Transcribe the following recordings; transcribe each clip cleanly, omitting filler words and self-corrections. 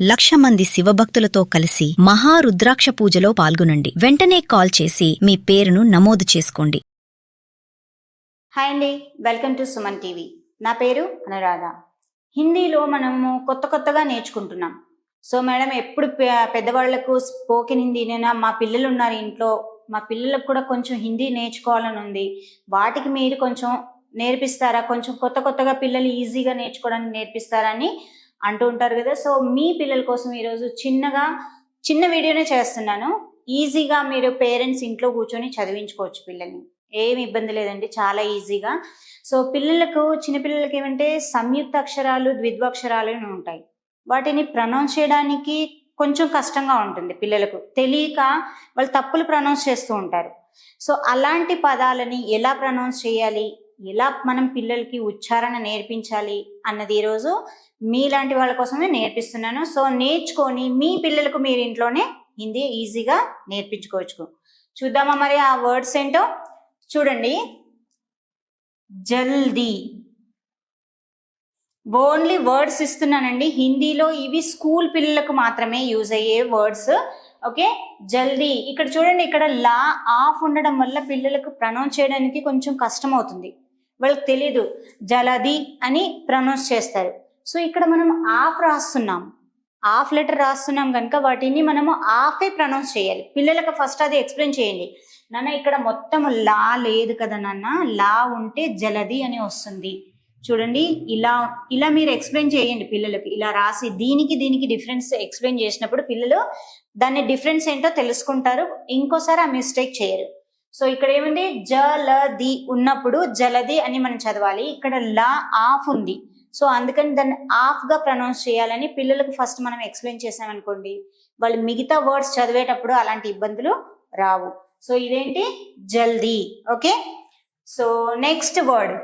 1,00,000 మంది శివభక్తులతో కలిసి మహారుద్రాక్ష పూజలో పాల్గొనండి. వెంటనే కాల్ చేసి మీ పేరును నమోదు చేసుకోండి. హాయ్ అండి, వెల్కమ్ టు సుమన్ టీవీ. నా పేరు అనురాధ. హిందీలో మనము కొత్తగా నేర్చుకుంటున్నాం. సో మేడం, ఎప్పుడు పెద్దవాళ్లకు స్పోకెన్ హిందీనేనా? మా పిల్లలు ఉన్నారు ఇంట్లో, మా పిల్లలకు కూడా కొంచెం హిందీ నేర్చుకోవాలని ఉంది, వాటికి మీరు కొంచెం నేర్పిస్తారా? కొంచెం కొత్తగా పిల్లలు ఈజీగా నేర్చుకోవడానికి నేర్పిస్తారా అని అంటూ ఉంటారు కదా. సో మీ పిల్లల కోసం ఈరోజు చిన్న వీడియోనే చేస్తున్నాను. ఈజీగా మీరు పేరెంట్స్ ఇంట్లో కూర్చొని చదివించుకోవచ్చు పిల్లల్ని, ఏమి ఇబ్బంది లేదండి, చాలా ఈజీగా. సో చిన్నపిల్లలకి ఏమంటే సంయుక్త అక్షరాలు, ద్విత్వాక్షరాలు ఉంటాయి. వాటిని ప్రొనౌన్స్ చేయడానికి కొంచెం కష్టంగా ఉంటుంది. పిల్లలకు తెలియక వాళ్ళు తప్పులు ప్రొనౌన్స్ చేస్తూ ఉంటారు. సో అలాంటి పదాలని ఎలా ప్రొనౌన్స్ చేయాలి, ఎలా మనం పిల్లలకి ఉచ్చారణ నేర్పించాలి అన్నది ఈరోజు మీలాంటి వాళ్ళ కోసమే నేర్పిస్తున్నాను. సో నేర్చుకొని మీ పిల్లలకు మీరు ఇంట్లోనే హిందీ ఈజీగా నేర్పించుకోవచ్చు. చూద్దామా మరి ఆ వర్డ్స్ ఏంటో? చూడండి, జల్దీ. ఓన్లీ వర్డ్స్ ఇస్తున్నానండి హిందీలో. ఇవి స్కూల్ పిల్లలకు మాత్రమే యూజ్ అయ్యే వర్డ్స్. ఓకే, జల్దీ. ఇక్కడ చూడండి, ఇక్కడ లా ఆఫ్ ఉండడం వల్ల పిల్లలకు ప్రొనౌన్స్ చేయడానికి కొంచెం కష్టం అవుతుంది. వాళ్ళకి తెలీదు, జలది అని ప్రొనౌన్స్ చేస్తారు. సో ఇక్కడ మనం ఆఫ్ రాస్తున్నాం, ఆఫ్ లెటర్ రాస్తున్నాం కనుక వాటిని మనము ఆఫే ప్రొనౌన్స్ చేయాలి. పిల్లలకు ఫస్ట్ అది ఎక్స్ప్లెయిన్ చేయండి. నాన్న, ఇక్కడ మొత్తం లా లేదు కదా నాన్న, లా ఉంటే జలది అని వస్తుంది. చూడండి, ఇలా మీరు ఎక్స్ప్లెయిన్ చేయండి పిల్లలకి. ఇలా రాసి దీనికి డిఫరెన్స్ ఎక్స్ప్లెయిన్ చేసినప్పుడు పిల్లలు దాని డిఫరెన్స్ ఏంటో తెలుసుకుంటారు, ఇంకోసారి ఆ మిస్టేక్ చేయరు. సో ఇక్కడ ఏముంది, జలది ఉన్నప్పుడు జలది అని మనం చదవాలి. ఇక్కడ లా ఆఫ్ ఉంది, సో అందుకని దాన్ని ఆఫ్ గా ప్రొనౌన్స్ చేయాలని పిల్లలకు ఫస్ట్ మనం ఎక్స్ప్లెయిన్ చేసామనుకోండి, వాళ్ళు మిగతా వర్డ్స్ చదివేటప్పుడు అలాంటి ఇబ్బందులు రావు. సో ఇదేంటి, జల్దీ. Okay, so next word.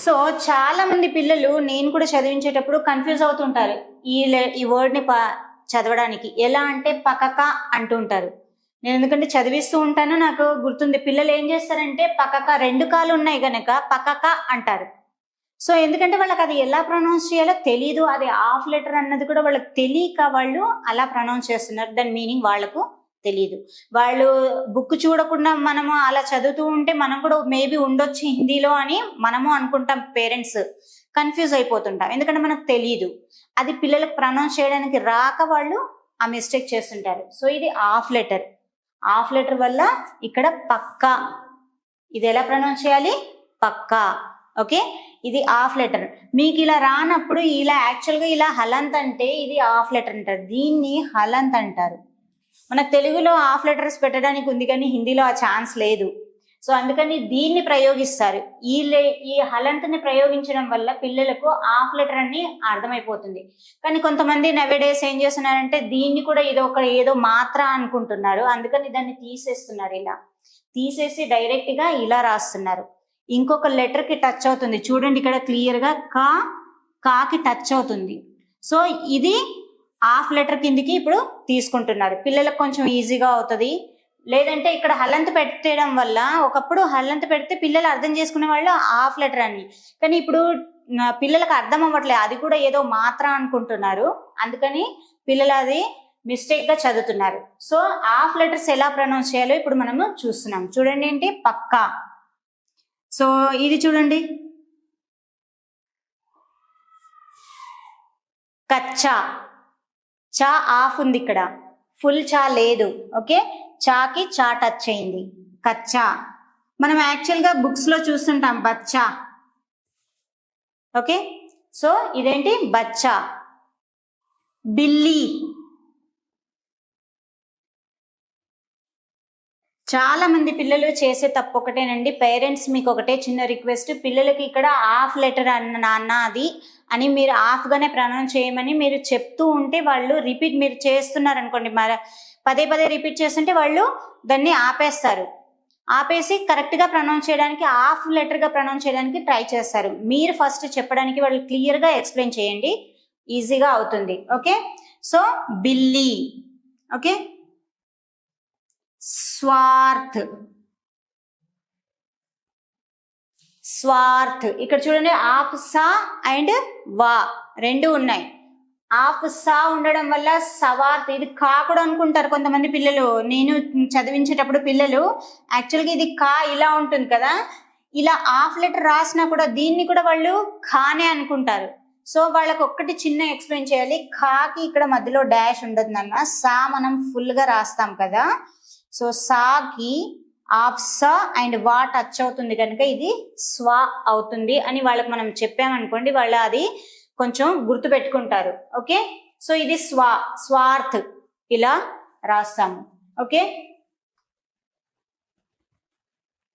So చాలా మంది పిల్లలు, నేను కూడా చదివించేటప్పుడు కన్ఫ్యూజ్ అవుతుంటారు ఈ వర్డ్ ని చదవడానికి. ఎలా అంటే పకక అంటుంటారు. నేను ఎందుకంటే చదివిస్తూ ఉంటాను, నాకు గుర్తుంది. పిల్లలు ఏం చేస్తారంటే పకక, 2 కాళ్ళు ఉన్నాయి గనక పకక అంటారు. సో ఎందుకంటే వాళ్ళకి అది ఎలా ప్రొనౌన్స్ చేయాలో తెలీదు, అది ఆఫ్ లెటర్ అన్నది కూడా వాళ్ళకి తెలియక వాళ్ళు అలా ప్రొనౌన్స్ చేస్తున్నారు. దాని మీనింగ్ వాళ్ళకు తెలీదు. వాళ్ళు బుక్ చూడకుండా మనము అలా చదువుతూ ఉంటే మనం కూడా మేబీ ఉండొచ్చు హిందీలో అని మనము అనుకుంటాం. పేరెంట్స్ కన్ఫ్యూజ్ అయిపోతుంటాం, ఎందుకంటే మనకు తెలీదు. అది పిల్లలకు ప్రొనౌన్స్ చేయడానికి రాక వాళ్ళు ఆ మిస్టేక్ చేస్తుంటారు. సో ఇది ఆఫ్ లెటర్. ఆఫ్ లెటర్ వల్ల ఇక్కడ పక్కా, ఇది ఎలా ప్రొనౌన్స్ చేయాలి, పక్కా. ఓకే, ఇది ఆఫ్ లెటర్. మీకు ఇలా రానప్పుడు ఇలా యాక్చువల్గా ఇలా హలంత్ అంటే ఇది ఆఫ్ లెటర్ అంటారు, దీన్ని హలంత్ అంటారు. మన తెలుగులో ఆఫ్ లెటర్స్ పెట్టడానికి ఉంది కానీ హిందీలో ఆ ఛాన్స్ లేదు. సో అందుకని దీన్ని ప్రయోగిస్తారు. ఈ హలంత్ని ప్రయోగించడం వల్ల పిల్లలకు ఆఫ్ లెటర్ అని అర్థమైపోతుంది. కానీ కొంతమంది నవేడేస్ ఏం చేస్తున్నారంటే దీన్ని కూడా ఏదో మాత్ర అనుకుంటున్నారు, అందుకని దాన్ని తీసేస్తున్నారు. ఇలా తీసేసి డైరెక్ట్ గా ఇలా రాస్తున్నారు. ఇంకొక లెటర్ కి టచ్ అవుతుంది, చూడండి ఇక్కడ క్లియర్ గా కాకి టచ్ అవుతుంది. సో ఇది హాఫ్ లెటర్ కిందికి ఇప్పుడు తీసుకుంటున్నారు. పిల్లలకు కొంచెం ఈజీగా అవుతుంది. లేదంటే ఇక్కడ హలంత్ పెట్టడం వల్ల, ఒకప్పుడు హలంత్ పెడితే పిల్లలు అర్థం చేసుకునే వాళ్ళు హాఫ్ లెటర్ అని, కానీ ఇప్పుడు పిల్లలకు అర్థం అవ్వట్లేదు, అది కూడా ఏదో మాత్ర అనుకుంటున్నారు. అందుకని పిల్లలు అది మిస్టేక్ గా చదువుతున్నారు. సో హాఫ్ లెటర్స్ ఎలా ప్రొనౌన్స్ చేయాలో ఇప్పుడు మనము చూస్తున్నాం. చూడండి, ఏంటి పక్కా. సో ఇది చూడండి, కచ్చా. చా ఆఫ్ ఉంది, ఇక్కడ ఫుల్ చా లేదు. ఓకే, చాకి చా టచ్ అయింది, కచ్చా. మనం యాక్చువల్గా బుక్స్ లో చూస్తుంటాం బచ్చా. ఓకే, సో ఇదేంటి, బచ్చా. బిల్లి. చాలా మంది పిల్లలు చేసే తప్పు ఒకటేనండి. పేరెంట్స్ మీకు ఒకటే చిన్న రిక్వెస్ట్, పిల్లలకి ఇక్కడ హాఫ్ లెటర్ నాన్న అది అని మీరు హాఫ్ గానే ప్రొనౌన్స్ చేయమని మీరు చెప్తూ ఉంటే వాళ్ళు రిపీట్ మీరు చేస్తున్నారు అనుకోండి, మరి పదే రిపీట్ చేస్తుంటే వాళ్ళు దాన్ని ఆపేస్తారు. ఆపేసి కరెక్ట్ గా ప్రొనౌన్స్ చేయడానికి, హాఫ్ లెటర్ గా ప్రొనౌన్స్ చేయడానికి ట్రై చేస్తారు. మీరు ఫస్ట్ చెప్పడానికి వాళ్ళు క్లియర్ గా ఎక్స్ప్లెయిన్ చేయండి, ఈజీగా అవుతుంది. ఓకే, సో బిల్లి. ఓకే, స్వార్థ్. స్వార్థ్ ఇక్కడ చూడండి, ఆఫ్ సా అండ్ వా రెండు ఉన్నాయి. ఆఫ్ సా ఉండడం వల్ల సవార్త్, ఇది కా కూడా అనుకుంటారు కొంతమంది పిల్లలు. నేను చదివించేటప్పుడు పిల్లలు యాక్చువల్గా ఇది కా ఇలా ఉంటుంది కదా, ఇలా హాఫ్ లెటర్ రాసినా కూడా దీన్ని కూడా వాళ్ళు ఖానే అనుకుంటారు. సో వాళ్ళకి ఒక్కటి చిన్న ఎక్స్ప్లెయిన్ చేయాలి. ఖాకి ఇక్కడ మధ్యలో డాష్ ఉండదు నాన్న, సా మనం ఫుల్ గా రాస్తాం కదా. సో సాకి ఆఫ్ సా అండ్ వా టచ్ అవుతుంది కనుక ఇది స్వా అవుతుంది అని వాళ్ళకి మనం చెప్పామనుకోండి, వాళ్ళు అది కొంచెం గుర్తు పెట్టుకుంటారు. ఓకే, సో ఇది స్వార్థ్ ఇలా రాస్తాము. ఓకే,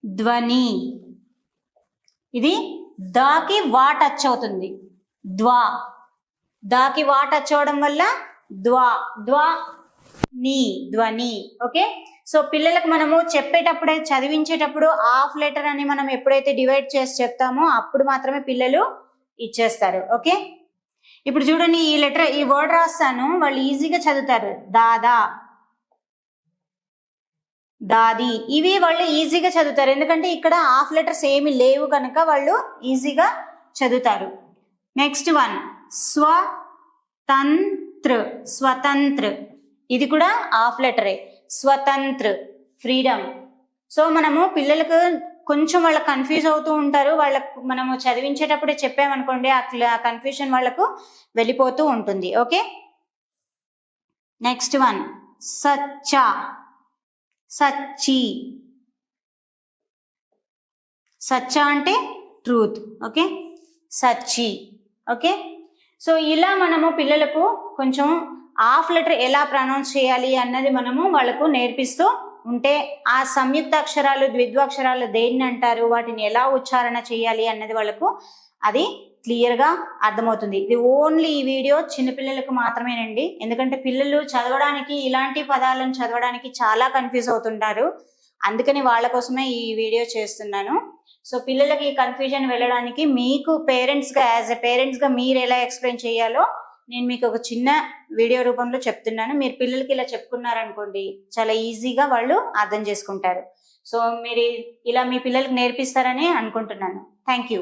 ధ్వని, ఇది దాకి వా టచ్ అవుతుంది, ద్వా, దాకి వా టచ్ అవడం వల్ల ధ్వని. ఓకే, సో పిల్లలకు మనము చెప్పేటప్పుడే చదివించేటప్పుడు హాఫ్ లెటర్ అని మనం ఎప్పుడైతే డివైడ్ చేసి చెప్తామో అప్పుడు మాత్రమే పిల్లలు ఇచ్చేస్తారు. ఓకే, ఇప్పుడు చూడండి ఈ లెటర్, ఈ వర్డ్ రాస్తాను, వాళ్ళు ఈజీగా చదువుతారు. దాదా, దాది, ఇవి వాళ్ళు ఈజీగా చదువుతారు ఎందుకంటే ఇక్కడ హాఫ్ లెటర్స్ ఏమి లేవు కనుక వాళ్ళు ఈజీగా చదువుతారు. నెక్స్ట్ వన్ స్వతంత్ర, ఇది కూడా హాఫ్ లెటరే. స్వతంత్ర, ఫ్రీడమ్. సో మనము పిల్లలకు కొంచెం వాళ్ళకి కన్ఫ్యూజ్ అవుతూ ఉంటారు, వాళ్ళకు మనము చదివించేటప్పుడే చెప్పామనుకోండి ఆ కన్ఫ్యూజన్ వాళ్ళకు వెళ్ళిపోతూ ఉంటుంది. ఓకే, నెక్స్ట్ వన్ సచ్చి, సచ్చ అంటే ట్రూత్. ఓకే, సచ్చి. ఓకే, సో ఇలా మనము పిల్లలకు కొంచెం హాఫ్ లెటర్ ఎలా ప్రొనౌన్స్ చేయాలి అన్నది మనము వాళ్ళకు నేర్పిస్తూ ఉంటే ఆ సంయుక్త అక్షరాలు ద్విత్వాక్షరాలు దేన్ని అంటారు, వాటిని ఎలా ఉచ్చారణ చేయాలి అన్నది వాళ్ళకు అది క్లియర్ గా అర్థమవుతుంది. ఇది ఓన్లీ ఈ వీడియో చిన్నపిల్లలకు మాత్రమేనండి, ఎందుకంటే పిల్లలు చదవడానికి ఇలాంటి పదాలను చదవడానికి చాలా కన్ఫ్యూజ్ అవుతుంటారు, అందుకని వాళ్ళ కోసమే ఈ వీడియో చేస్తున్నాను. సో పిల్లలకి ఈ కన్ఫ్యూజన్ వెళ్ళడానికి మీకు యాజ్ ఎ పేరెంట్స్ గా మీరు ఎలా ఎక్స్ప్లెయిన్ చేయాలో నేను మీకు ఒక చిన్న వీడియో రూపంలో చెప్తున్నాను. మీరు పిల్లలకి ఇలా చెప్పుకున్నారనుకోండి చాలా ఈజీగా వాళ్ళు అర్థం చేసుకుంటారు. సో మీరు ఇలా మీ పిల్లలకి నేర్పిస్తారని అనుకుంటున్నాను. Thank you.